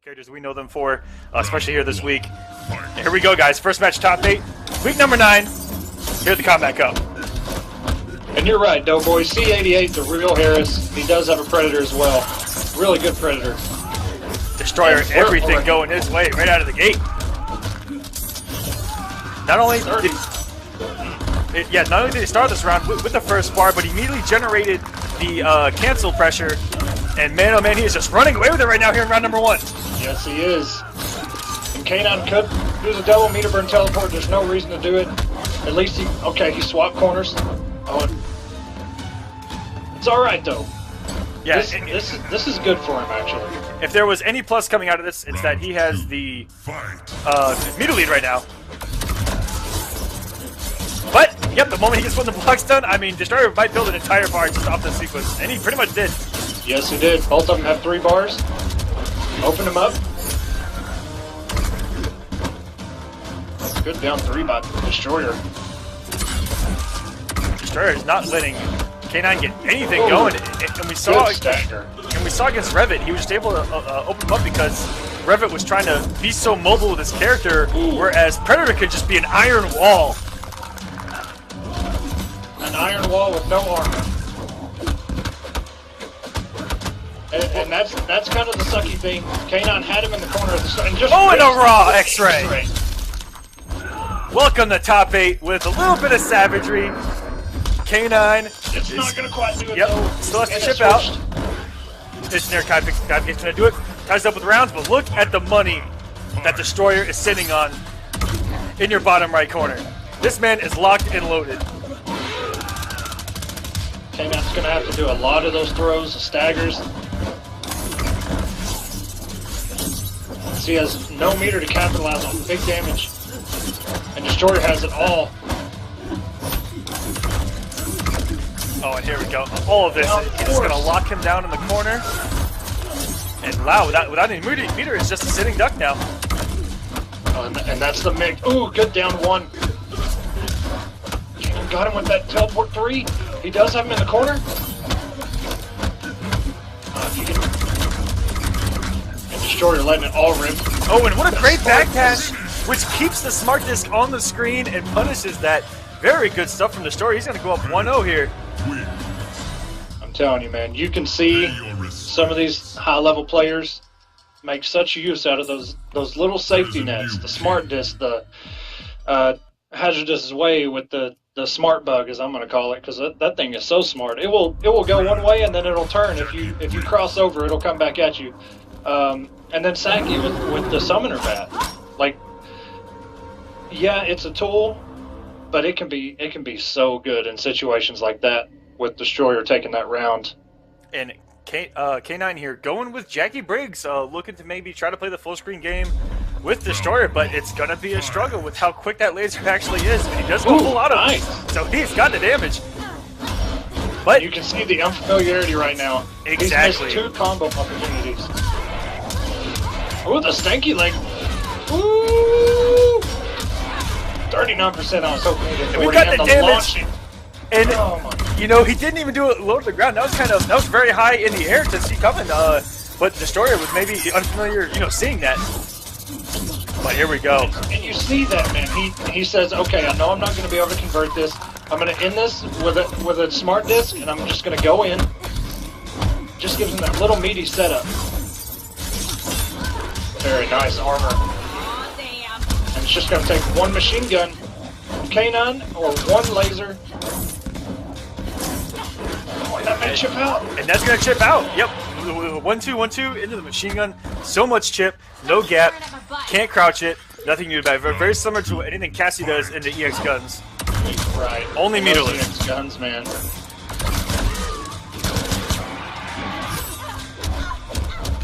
characters we know them for, especially here this week. Here we go, guys. First match, top 8, week number 9. Here at the Kombat Cup. And you're right, Doughboy. C88's a real Harris. He does have a Predator as well. Really good Predator. Destroyer, everything going his way right out of the gate. Not only did he start this round with the first bar, but he immediately generated the cancel pressure. And man, oh man, he is just running away with it right now here in round number 1. Yes, he is. And Kayy9 could do the double meter burn teleport. There's no reason to do it. At least he swapped corners. Oh, it's all right though. Yeah, this is good for him actually. If there was any plus coming out of this, it's that he has the meter lead right now. But yep, the moment he gets one of the blocks done, I mean, Destroyer might build an entire bar just off this sequence, and he pretty much did. Yes, he did. Both of them have 3 bars. Open them up. Good down 3 by Destroyer. Destroyer is not letting Kayy9 get anything going, and we saw against Revit, he was just able to open him up because Revit was trying to be so mobile with his character, whereas Predator could just be an iron wall. An iron wall with no armor. And that's kind of the sucky thing. Kayy9 had him in the corner of the start and just and a raw X-ray. Welcome to top 8 with a little bit of savagery. Kayy9. It's not gonna quite do it. Yep, though. still has to chip out. This near Kayy9's gonna do it. Ties up with rounds, but look at the money that Destroyer is sitting on in your bottom right corner. This man is locked and loaded. Kayy9's gonna have to do a lot of those throws, the staggers. He has no meter to capitalize on big damage. And Destroyer has it all. Oh, and here we go. All of this is going to lock him down in the corner. And wow, without any meter, it's just a sitting duck now. Oh, and that's the mix. Ooh, good down 1. Got him with that teleport 3. He does have him in the corner. And Destroyer letting it all rip. Oh, and what a great backdash, which keeps the smart disc on the screen and punishes that. Very good stuff from Destroyer. He's going to go up 1-0 here. I'm telling you, man, you can see some of these high-level players make such use out of those little safety nets, the smart disc, the hazardous way with the smart bug, as I'm going to call it, because that thing is so smart. It will go one way and then it'll turn. If you cross over, it'll come back at you. And then Jacqui with the summoner bat, like, yeah, it's a tool, but it can be so good in situations like that with Destroyer taking that round. And Kayy9 here going with Jacqui Briggs, looking to maybe try to play the full screen game with Destroyer, but it's going to be a struggle with how quick that laser actually is. And he does go full out of it, so he's got the damage. But you can see the unfamiliarity right now. Exactly. He's missed 2 combo opportunities. Ooh, the stanky leg. Ooh! 39% I was hoping he did. And we've got the damage. Launching. And you know, he didn't even do it low to the ground. That was very high in the air to see coming. But Destroyer was maybe unfamiliar, seeing that. But here we go. And you see that, man. He says, okay, I know I'm not going to be able to convert this. I'm going to end this with a smart disc, and I'm just going to go in. Just gives him that little meaty setup. Very nice armor. And it's just going to take 1 machine gun from Kayy9 or 1 laser. Oh, that may chip out. And that's going to chip out. Yep. 1-2, 1-2 into the machine gun. So much chip, no gap, can't crouch it, nothing new about it. Very similar to anything Cassie does in the EX guns. Right. Only meterless. EX guns, man.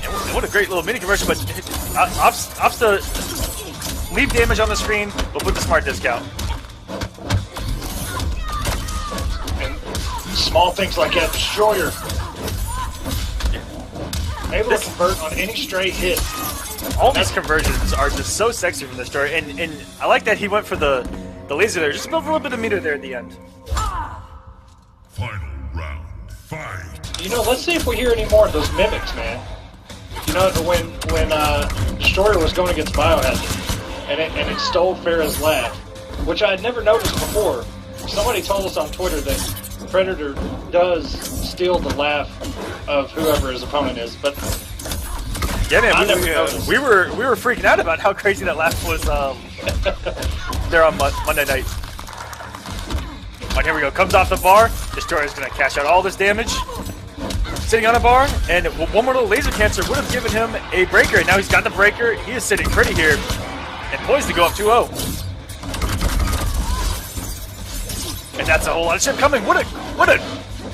And what a great little mini conversion, but opts to leave damage on the screen, we'll put the smart disc out. And small things like that, Destroyer. Able to convert on any straight hit. All these conversions are just so sexy from the story, and I like that he went for the laser there, just build a little bit of meter there at the end. Final round, fight. Let's see if we hear any more of those mimics, man. When Destroyer was going against Biohazard, and it stole Farrah's laugh, which I had never noticed before. Somebody told us on Twitter that Predator does steal the laugh of whoever his opponent is, but yeah, man, we were freaking out about how crazy that laugh was there on Monday night. All right, here we go. Comes off the bar. Destroyer's going to cash out all this damage. Sitting on a bar, and one more little laser cancer would have given him a breaker. And now he's got the breaker. He is sitting pretty here and poised to go up 2-0. And that's a whole lot of shit coming. What a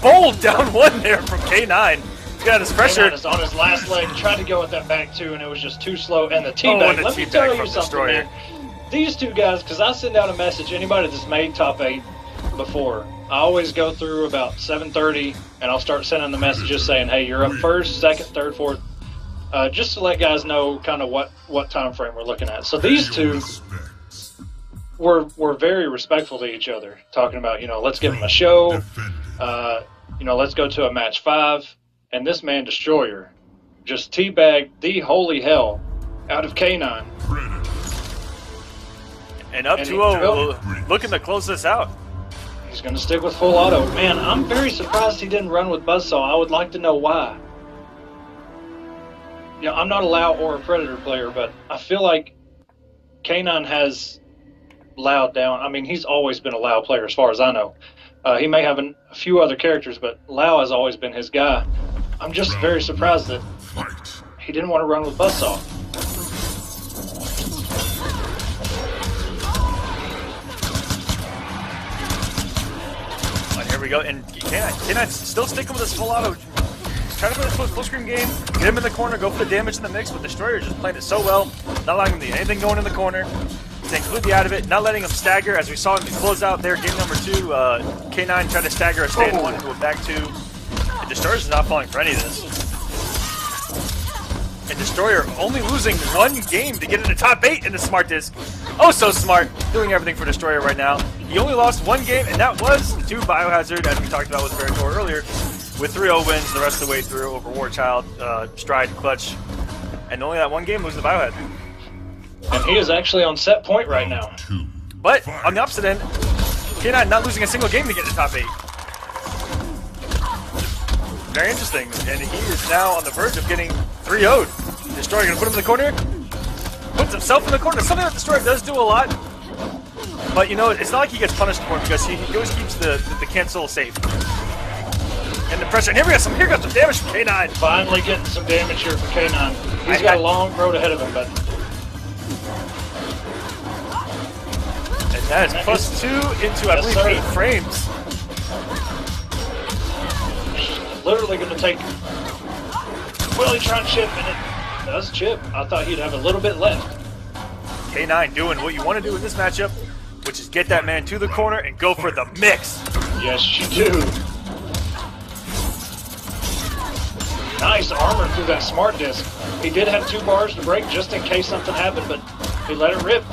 bold down one there from Kayy9. He's got his pressure. Kayy9 is on his last leg. Tried to go with that back two, and it was just too slow. And the teabag. Let me tell you something, man. These two guys, because I send out a message, anybody that's made top 8 before, I always go through about 7:30, and I'll start sending the messages saying, hey, you're up first, second, third, fourth, just to let guys know kind of what time frame we're looking at. So these two were very respectful to each other, talking about, let's give them a show, let's go to a match 5, and this man Destroyer just teabagged the holy hell out of Kayy9. And up 2-0, looking to close this out. He's going to stick with full auto. Man, I'm very surprised he didn't run with Buzzsaw. I would like to know why. I'm not a Lao or a Predator player, but I feel like Kayy9 has Lao down. I mean, he's always been a Lao player as far as I know. He may have a few other characters, but Lao has always been his guy. I'm just very surprised that he didn't want to run with Buzzsaw. Here we go, and Kayy9 still sticking with his full auto. Trying to play the full screen game, get him in the corner, go for the damage in the mix, but Destroyer just playing it so well, not allowing him to do anything going in the corner, staying completely out of it, not letting him stagger, as we saw in the closeout there, game number 2, Kayy9 tried to stagger a stand 1 into a back 2, and Destroyer's not falling for any of this. And Destroyer only losing 1 game to get into top 8 in the Smart Disc. Oh, so smart, doing everything for Destroyer right now. He only lost 1 game, and that was to Biohazard, as we talked about with Veritor earlier, with 3-0 wins the rest of the way through over Warchild, Stride, Clutch, and only that 1 game was the Biohazard. And he is actually on set point right now. But on the opposite end, Kayy9 not losing a single game to get to top 8. Very interesting, and he is now on the verge of getting 3-0'd. Destroyer gonna put him in the corner, puts himself in the corner, something that Destroyer does do a lot. But it's not like he gets punished for it because he always keeps the cancel safe. And the pressure, and here goes some damage from Kayy9. Finally getting some damage here for Kayy9. He's got a long road ahead of him, but... And that is +2 into, I believe, 8 frames. Literally going to take... Will he try and chip? And it does chip. I thought he'd have a little bit left. Kayy9 doing what you want to do in this matchup, which is get that man to the corner and go for the mix. Yes, you do. Nice armor through that Smart Disc. He did have 2 bars to break just in case something happened, but he let it rip.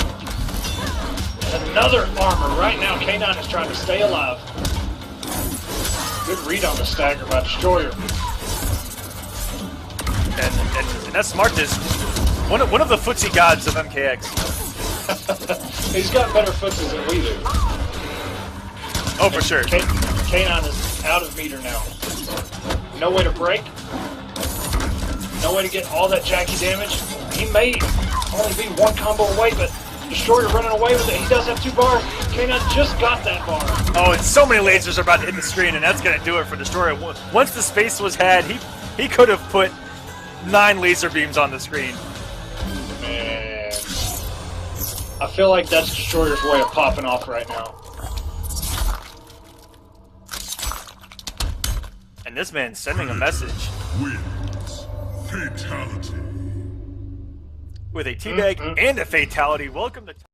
And another armor. Right now, Kayy9 is trying to stay alive. Good read on the stagger by Destroyer. And that's Smart Disc. One of the footsie gods of MKX. He's got better footsies than we do. Oh, for sure. Kayy9 is out of meter now. No way to break. No way to get all that Jacqui damage. He may only be 1 combo away, but Destroyer running away with it. He does have 2 bars. Kayy9 just got that bar. Oh, and so many lasers are about to hit the screen, and that's going to do it for Destroyer. Once the space was had, he could have put 9 laser beams on the screen. Man. I feel like that's Destroyer's way of popping off right now. And this man's sending a message. Wins. Fatality. With a teabag and a fatality. Welcome to...